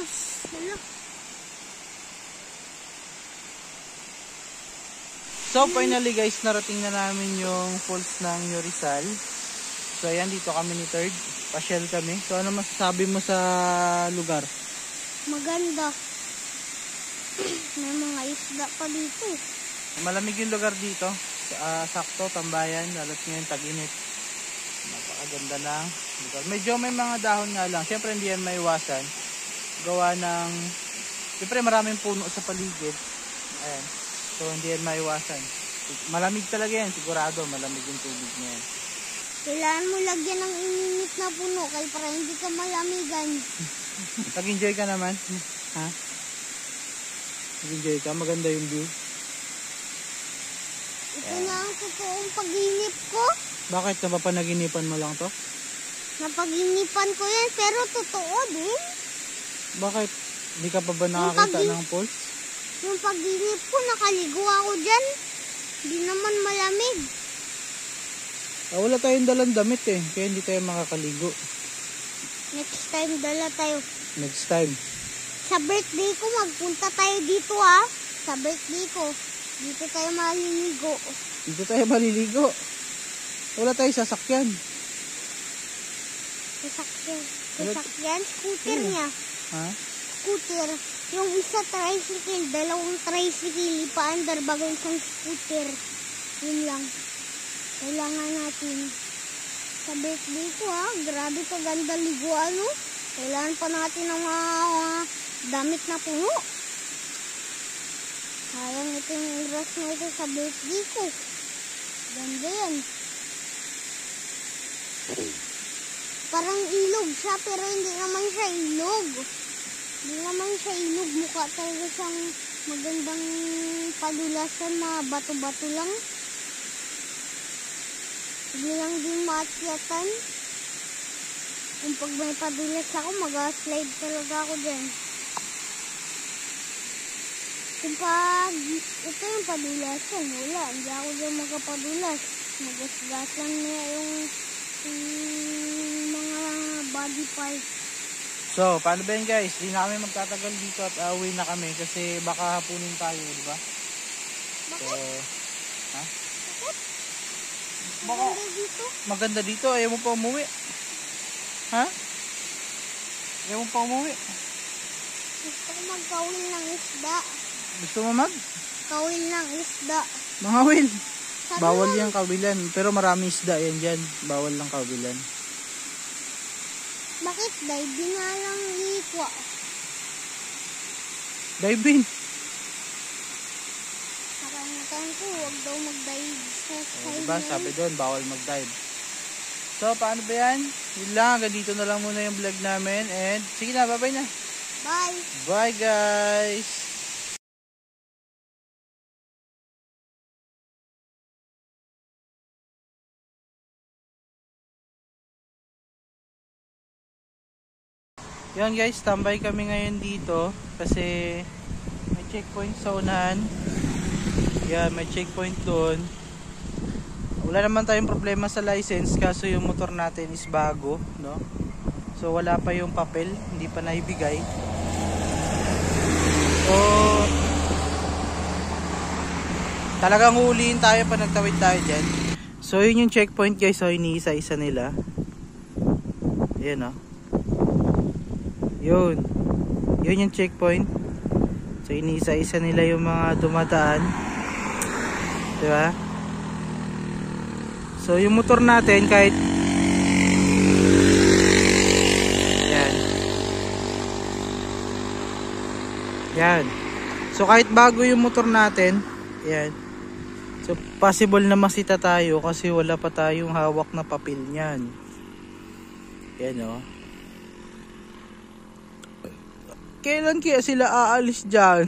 lakas. Hala. So finally guys, narating na namin yung falls ng New Rizal. So ayan, dito kami ni Third. Pasyal kami. So ano masasabi mo sa lugar? Maganda. May mga isda pa dito. Malamig yung lugar dito. Sakto, tambayan. Lalo't ngayon tag-init. Napakaganda ng lugar. Medyo may mga dahon nga lang. Siyempre hindi yan maiwasan. Gawa ng... Siyempre maraming puno sa paligid. Ayan. So hindi yan maiwasan. Malamig talaga yan. Sigurado malamig yung tubig niya yan. Kailangan mo lagyan ng init na puno kaya para hindi ka malamigan. Nag-enjoy ka naman? Ha? Nag-enjoy ka? Maganda yung view. Ito na ang totoong pag-inip ko. Bakit? Napapanaginipan mo lang to? Napag-inipan ko yan pero totoo din. Bakit? Hindi ka pa ba nakakita ng falls? Yung pag-inip ko, nakaligo ako dyan. Hindi naman malamig. Wala tayong dalang damit eh. Kaya hindi tayo makakaligo. Next time dala tayo. Next time. Sa birthday ko, magpunta tayo dito ha. Sa birthday ko. Dito tayo maliligo. Dito tayo maliligo. Wala tayong sasakyan. Sasakyan? Scooter niya. Ha? Scooter. Yung isa tricycle, dalawang tricycle, ipaandar bago isang scooter. Yun lang. Kailangan natin. Sa birthday ko ha, grabe kaganda liguan no. Kailangan pa natin ng mga damit na puno. Sayang ito yung oras na ito sa birthday ko. Ganda yan. Parang ilog siya pero hindi naman siya ilog. Hindi naman siya ilog. Mukha talaga siyang magandang padulasan, mga bato-bato lang. Hindi lang din maakyatan. Kung pag may padulas ako, mag-slide talaga ako dyan. Kung pag ito yung padulasan, wala. Hindi ako dyan magpapadulas. Magasgasan niya yung mga body parts. So, paano ba yun guys? Hindi na kami magtatagal dito at uwi na kami kasi baka hapunin tayo, di ba? Bakit? So, ha? Bakit? Baka Maganda dito? maganda dito. Ayaw mo pa umuwi? Ha? Ayaw mo pa umuwi? Gusto ko magkawin ng isda. Gusto mo mag? Kawin ng isda. Mga will. Sabi Bawal mo, yung kawilan. Pero marami isda yan dyan. Bawal lang kawilan. bakit diving nga lang ikwa? Diving. Nakarangatan ko, huwag daw mag-dive sa side Diba? na Sabi doon, bawal mag-dive. So, paano ba yan? Yun lang. Hanggang dito na lang muna yung vlog namin. And, sige na, bye-bye na. Bye! Bye, guys! Yan guys, tambay kami ngayon dito kasi may checkpoint sa unahan. Yan, may checkpoint doon. Wala naman tayong problema sa license kaso yung motor natin is bago, no? So wala pa yung papel, hindi pa naibigay. So talagang huliin tayo pa nagtawid tayo dyan. So yun yung checkpoint guys, so iniisa-isa nila. Ayan o. Yun yung checkpoint. So iniisa-isa nila yung mga dumadaan, diba? So yung motor natin kahit yan. So kahit bago yung motor natin, yan. So possible na masita tayo kasi wala pa tayong hawak na papel niyan. Yan o. Kailan kaya sila aalis dyan?